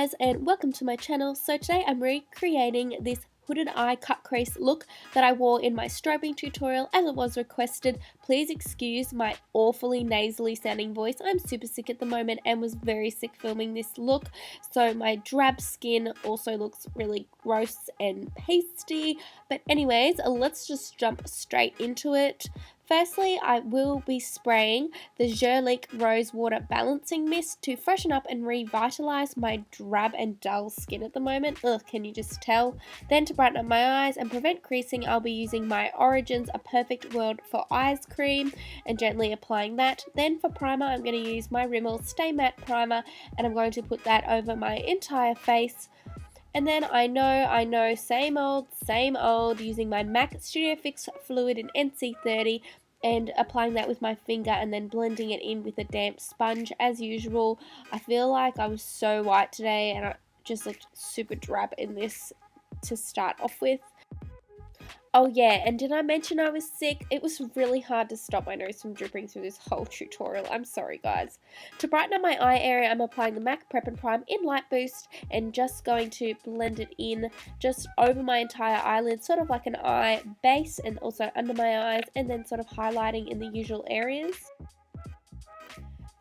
guys, and welcome to my channel. So today I'm recreating this hooded eye cut crease look that I wore in my strobing tutorial as it was requested. Please excuse my awfully nasally sounding voice. I'm super sick at the moment and was very sick filming this look, so my drab skin also looks really gross and pasty. But anyways, let's just jump straight into it. Firstly, I will be spraying the Zurich Rose Water Balancing Mist to freshen up and revitalize my drab and dull skin at the moment. Ugh, can you just tell? Then to brighten up my eyes and prevent creasing, I'll be using my Origins A Perfect World for Eyes cream and gently applying that. Then for primer, I'm going to use my Rimmel Stay Matte Primer and I'm going to put that over my entire face. And then I know, same old, using my MAC Studio Fix Fluid in NC30 and applying that with my finger and then blending it in with a damp sponge as usual. I feel like I was so white today and I just looked super drab in this to start off with. Oh yeah, and did I mention I was sick? It was really hard to stop my nose from dripping through this whole tutorial. I'm sorry guys. To brighten up my eye area, I'm applying the MAC Prep and Prime in Light Boost and just going to blend it in just over my entire eyelid, sort of like an eye base and also under my eyes, and then sort of highlighting in the usual areas.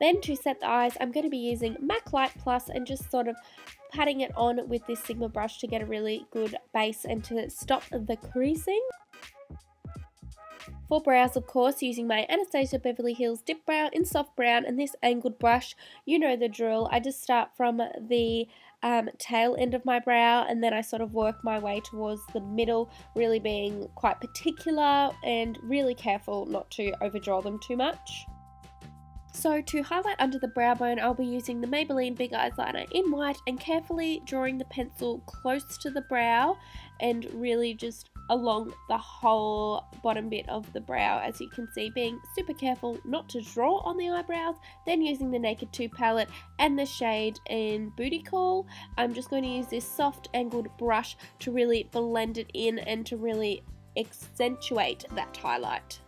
Then to set the eyes, I'm going to be using MAC Light Plus and just sort of patting it on with this Sigma brush to get a really good base and to stop the creasing. For brows, of course, using my Anastasia Beverly Hills Dip Brow in Soft Brown and this angled brush, you know the drill. I just start from the tail end of my brow and then I sort of work my way towards the middle, really being quite particular and really careful not to overdraw them too much. So to highlight under the brow bone, I'll be using the Maybelline Big Eyes Liner in white and carefully drawing the pencil close to the brow and really just along the whole bottom bit of the brow, as you can see, being super careful not to draw on the eyebrows. Then using the Naked 2 palette and the shade in Booty Call, I'm just going to use this soft angled brush to really blend it in and to really accentuate that highlight.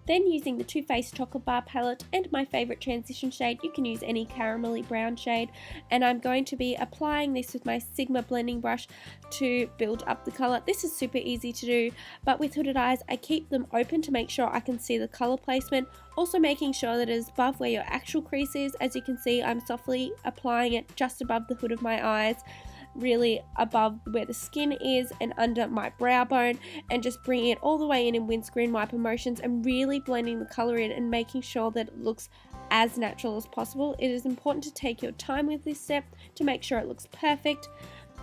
Then using the Too Faced Chocolate Bar palette and my favourite transition shade, you can use any caramelly brown shade, and I'm going to be applying this with my Sigma blending brush to build up the colour. This is super easy to do, but with hooded eyes I keep them open to make sure I can see the colour placement, also making sure that it is above where your actual crease is. As you can see, I'm softly applying it just above the hood of my eyes, really above where the skin is and under my brow bone, and just bringing it all the way in windscreen wiper motions and really blending the colour in and making sure that it looks as natural as possible. It is important to take your time with this step to make sure it looks perfect.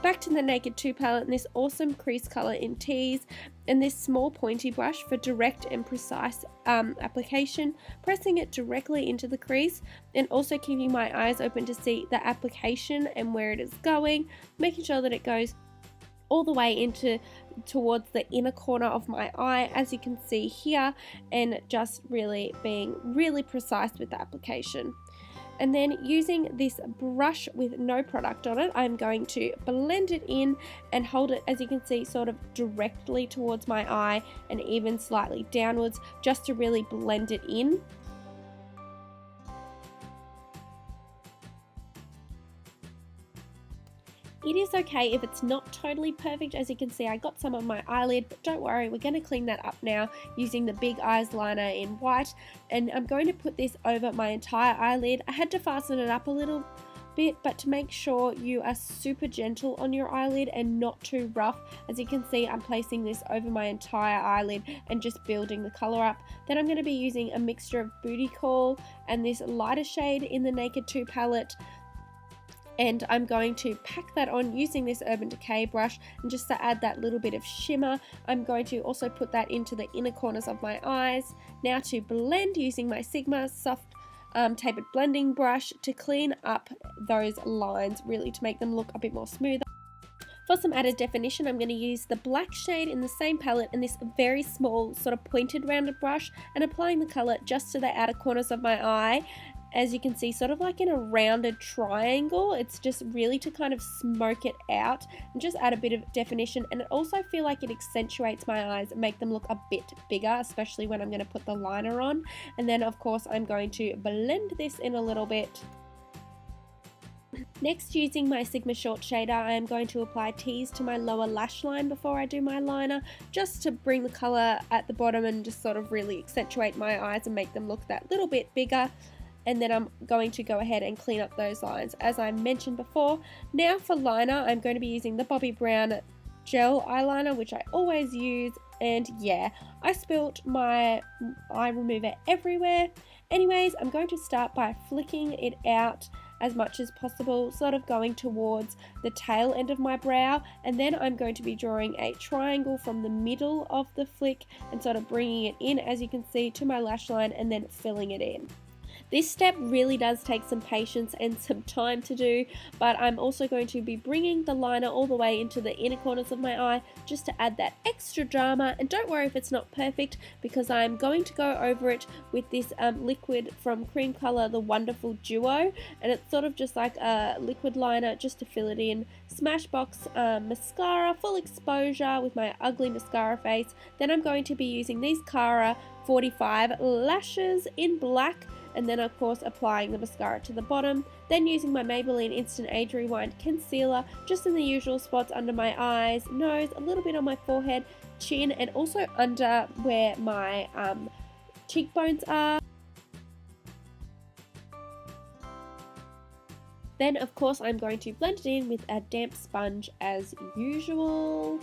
Back to the Naked 2 palette and this awesome crease colour in Tease and this small pointy brush for direct and precise application, pressing it directly into the crease and also keeping my eyes open to see the application and where it is going, making sure that it goes all the way into towards the inner corner of my eye, as you can see here, and just really being really precise with the application. And then using this brush with no product on it, I'm going to blend it in and hold it, as you can see, sort of directly towards my eye and even slightly downwards, just to really blend it in. It is okay if it's not totally perfect. As you can see, I got some on my eyelid, but don't worry, we're going to clean that up now using the Big Eyes liner in white, and I'm going to put this over my entire eyelid. I had to fasten it up a little bit, but to make sure you are super gentle on your eyelid and not too rough. As you can see, I'm placing this over my entire eyelid and just building the color up. Then I'm going to be using a mixture of Booty Call and this lighter shade in the Naked 2 palette, and I'm going to pack that on using this Urban Decay brush, and just to add that little bit of shimmer, I'm going to also put that into the inner corners of my eyes. Now to blend, using my Sigma soft tapered blending brush to clean up those lines, really to make them look a bit more smoother. For some added definition, I'm going to use the black shade in the same palette and this very small sort of pointed rounded brush, and applying the colour just to the outer corners of my eye, as you can see, sort of like in a rounded triangle. It's just really to kind of smoke it out and just add a bit of definition, and it also feel like it accentuates my eyes and make them look a bit bigger, especially when I'm going to put the liner on. And then of course I'm going to blend this in a little bit. Next, using my Sigma Short Shader, I am going to apply tease to my lower lash line before I do my liner, just to bring the colour at the bottom and just sort of really accentuate my eyes and make them look that little bit bigger. And then I'm going to go ahead and clean up those lines as I mentioned before. Now for liner, I'm going to be using the Bobbi Brown gel eyeliner, which I always use, and yeah, I spilt my eye remover everywhere. Anyways, I'm going to start by flicking it out as much as possible, sort of going towards the tail end of my brow, and then I'm going to be drawing a triangle from the middle of the flick and sort of bringing it in, as you can see, to my lash line and then filling it in. This step really does take some patience and some time to do, but I'm also going to be bringing the liner all the way into the inner corners of my eye just to add that extra drama. And don't worry if it's not perfect, because I'm going to go over it with this liquid from Cream Color, the Wonderful Duo, and it's sort of just like a liquid liner just to fill it in. Smashbox mascara, full exposure with my ugly mascara face. Then I'm going to be using these Cara 45 lashes in black, and then of course applying the mascara to the bottom, then using my Maybelline Instant Age Rewind concealer just in the usual spots under my eyes, nose, a little bit on my forehead, chin, and also under where my cheekbones are. Then of course I'm going to blend it in with a damp sponge as usual.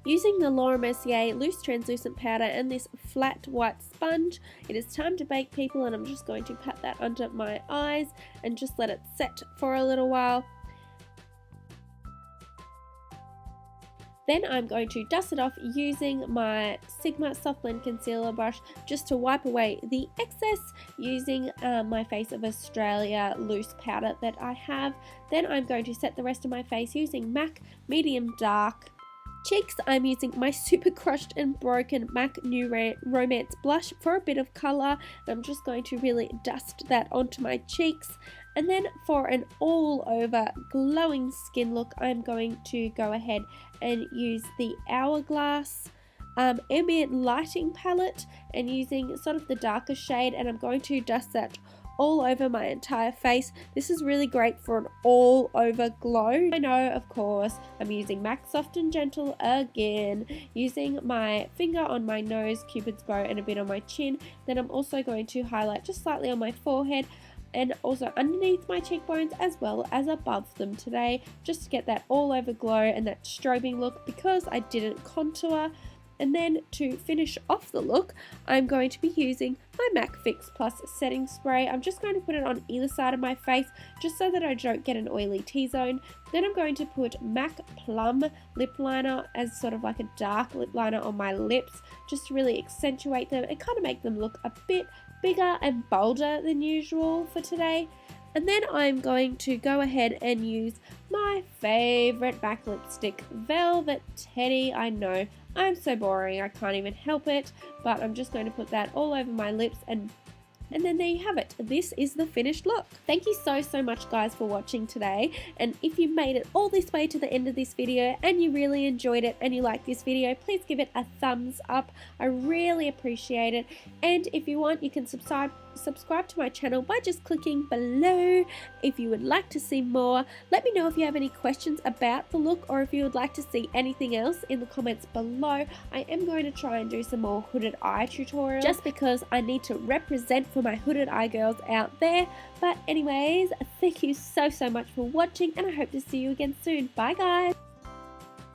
Using the Laura Mercier loose translucent powder and this flat white sponge, it is time to bake, people, and I'm just going to pat that under my eyes and just let it set for a little while. Then I'm going to dust it off using my Sigma Soft Blend Concealer brush just to wipe away the excess, using my Face of Australia loose powder that I have. Then I'm going to set the rest of my face using MAC Medium Dark. Cheeks, I'm using my Super Crushed and Broken MAC New Romance blush for a bit of colour. I'm just going to really dust that onto my cheeks. And then for an all over glowing skin look, I'm going to go ahead and use the Hourglass ambient lighting palette and using sort of the darker shade, and I'm going to dust that all over my entire face. This is really great for an all over glow. I know, of course, I'm using MAC Soft and Gentle again, using my finger on my nose, Cupid's bow, and a bit on my chin. Then I'm also going to highlight just slightly on my forehead and also underneath my cheekbones as well as above them today, just to get that all over glow and that strobing look, because I didn't contour. And then to finish off the look, I'm going to be using my MAC Fix Plus setting spray. I'm just going to put it on either side of my face just so that I don't get an oily T-zone. Then I'm going to put MAC Plum lip liner as sort of like a dark lip liner on my lips, just to really accentuate them and kind of make them look a bit bigger and bolder than usual for today. And then I'm going to go ahead and use my favourite MAC lipstick, Velvet Teddy. I know, I'm so boring, I can't even help it, but I'm just going to put that all over my lips, and then there you have it. This is the finished look. Thank you so much, guys, for watching today. And if you made it all this way to the end of this video and you really enjoyed it and you like this video, please give it a thumbs up. I really appreciate it. And if you want, you can subscribe to my channel by just clicking below if you would like to see more. Let me know if you have any questions about the look, or if you would like to see anything else in the comments below. I am going to try and do some more hooded eye tutorials, just because I need to represent for my hooded eye girls out there. But anyways, thank you so much for watching, and I hope to see you again soon. Bye guys.